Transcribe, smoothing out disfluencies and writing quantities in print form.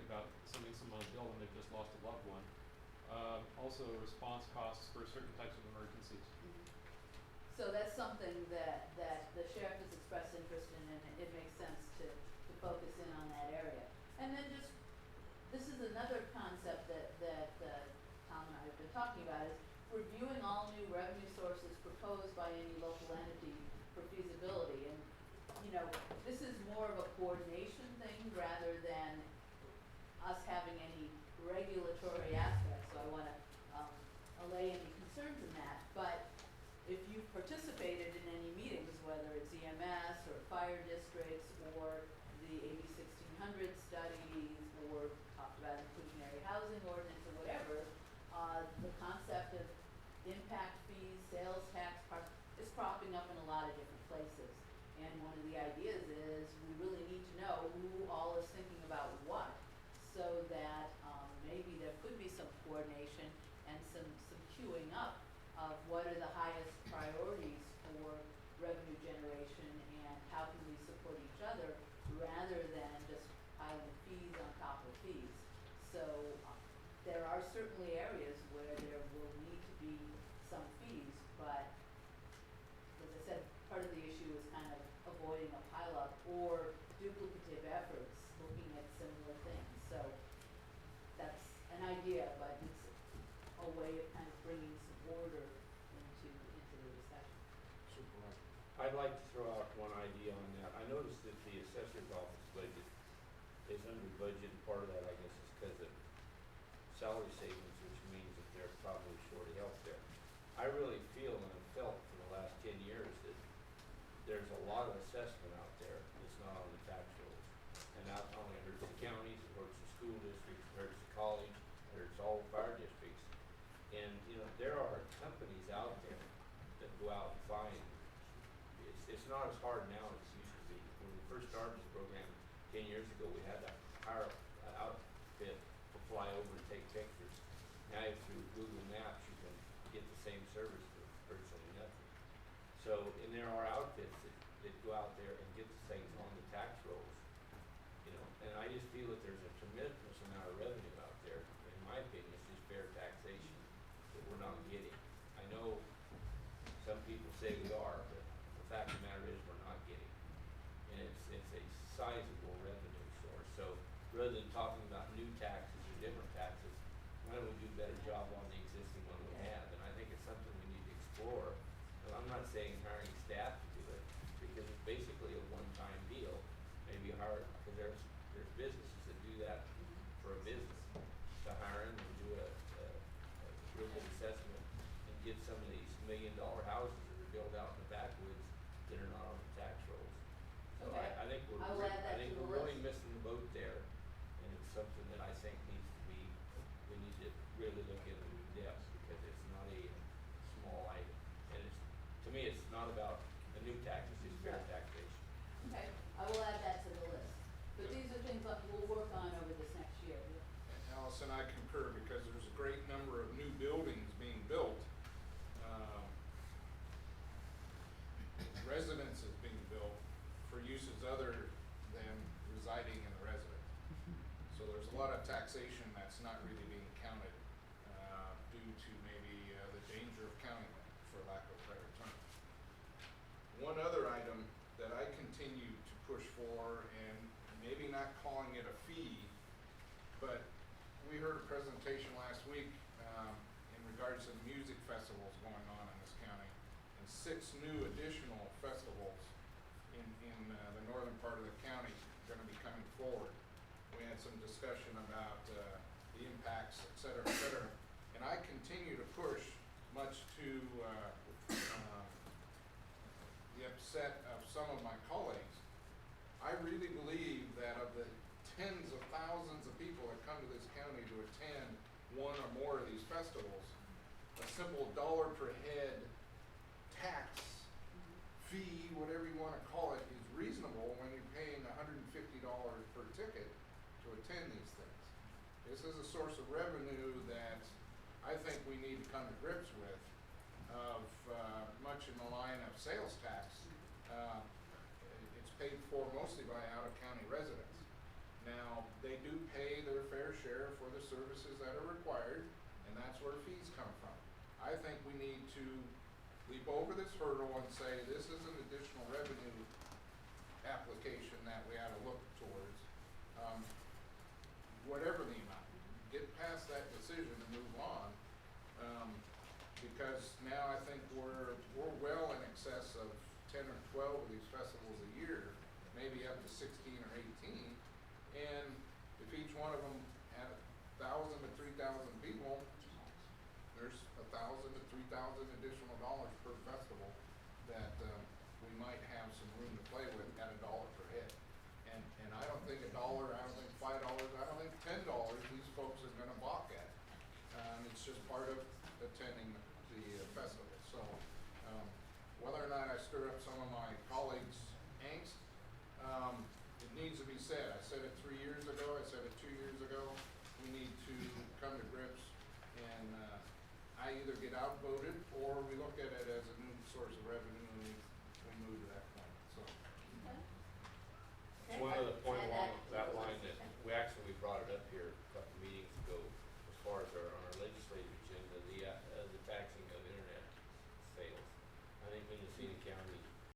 about sending someone a bill when they've just lost a loved one. Also response costs for certain types of emergencies. So that's something that the sheriff has expressed interest in, and it makes sense to focus in on that area. And then just, this is another concept that Tom and I have been talking about, is reviewing all new revenue sources proposed by any local entity for feasibility. And, you know, this is more of a coordination thing rather than us having any regulatory aspects, so I want to allay any concerns in that. But if you've participated in any meetings, whether it's EMS or fire districts or the AB 1600 studies or talked about inclusionary housing ordinance or whatever, the concept of impact fees, sales tax is cropping up in a lot of different places. And one of the ideas is we really need to know who all is thinking about what, so that maybe there could be some coordination and some queuing up of what are the highest priorities for revenue generation and how can we support each other rather than just piling fees on top of fees. So there are certainly areas where there will need to be some fees, but as I said, part of the issue is kind of avoiding a pileup or duplicative efforts looking at similar things. So that's an idea, but it's a way of kind of bringing some order into the discussion. Super. I'd like to throw out one idea on that. I noticed that the assessor's office budget is under budget, and part of that, I guess, is because of salary savings, which means that they're probably short of help there. I really feel and have felt for the last 10 years that there's a lot of assessment out there that's not on the tax rolls. And not only hurts the counties, it hurts the school districts, it hurts the college, it hurts all fire districts. And, you know, there are companies out there that go out and find. It's not as hard now as it used to be. When we first started this program 10 years ago, we had to hire an outfit to fly over and take pictures. Now through Google Maps, you can get the same service for virtually nothing. So, and there are outfits that go out there and get the things on the tax rolls. You know, and I just feel that there's a tremendous amount of revenue out there. In my opinion, it's just fair taxation that we're not getting. I know some people say we are, but the fact of the matter is we're not getting. And it's a sizable revenue source. So rather than talking about new taxes or different taxes, why don't we do a better job on the existing one we have? And I think it's something we need to explore. And I'm not saying hiring staff to do it, because it's basically a one-time deal. Maybe hire, because there's businesses that do that for a business, to hire them and do a real good assessment and get some of these $1 million houses that are built out in the backwoods that are not on the tax rolls. So Okay. I think we're really missing the boat there, and it's something that I think needs to be, we need to really look into in depth, because it's not a small item. And it's, to me, it's not about a new tax, it's just fair taxation. Okay, I will add that to the list. But these are things that we'll work on over this next year. And Allison, I concur, because there's a great number of new buildings being built. Residences being built for uses other than residing in the residence. So there's a lot of taxation that's not really being counted due to maybe the danger of counting it, for lack of a better term. One other item that I continue to push for, and maybe not calling it a fee, but we heard a presentation last week in regards to music festivals going on in this county, and 6 new additional festivals in the northern part of the county going to be coming forward. We had some discussion about the impacts, et cetera, and I continue to push, much to the upset of some of my colleagues. I really believe that of the tens of thousands of people that come to this county to attend one or more of these festivals, a simple dollar per head tax, fee, whatever you want to call it, is reasonable when you're paying $150 per ticket to attend these things. This is a source of revenue that I think we need to come to grips with, of much in the line of sales tax. It's paid for mostly by out-of-county residents. Now, they do pay their services that are required, and that's where fees come from. I think we need to leap over this hurdle and say, this is an additional revenue application that we ought to look towards. Whatever the amount, get past that decision and move on. Because now I think we're well in excess of 10 or 12 of these festivals a year, maybe up to 16 or 18. And if each one of them had 1,000 to 3,000 people, there's 1,000 to 3,000 additional dollars per festival that we might have some room to play with at $1 per head. And I don't think $1, I don't think $5, I don't think $10 these folks are gonna balk at. It's just part of attending the festival. So whether or not I stir up some of my colleagues' angst, it needs to be said. I said it 3 years ago, I said it 2 years ago. We need to come to grips and I either get outvoted or we look at it as a new source of revenue and we move to that.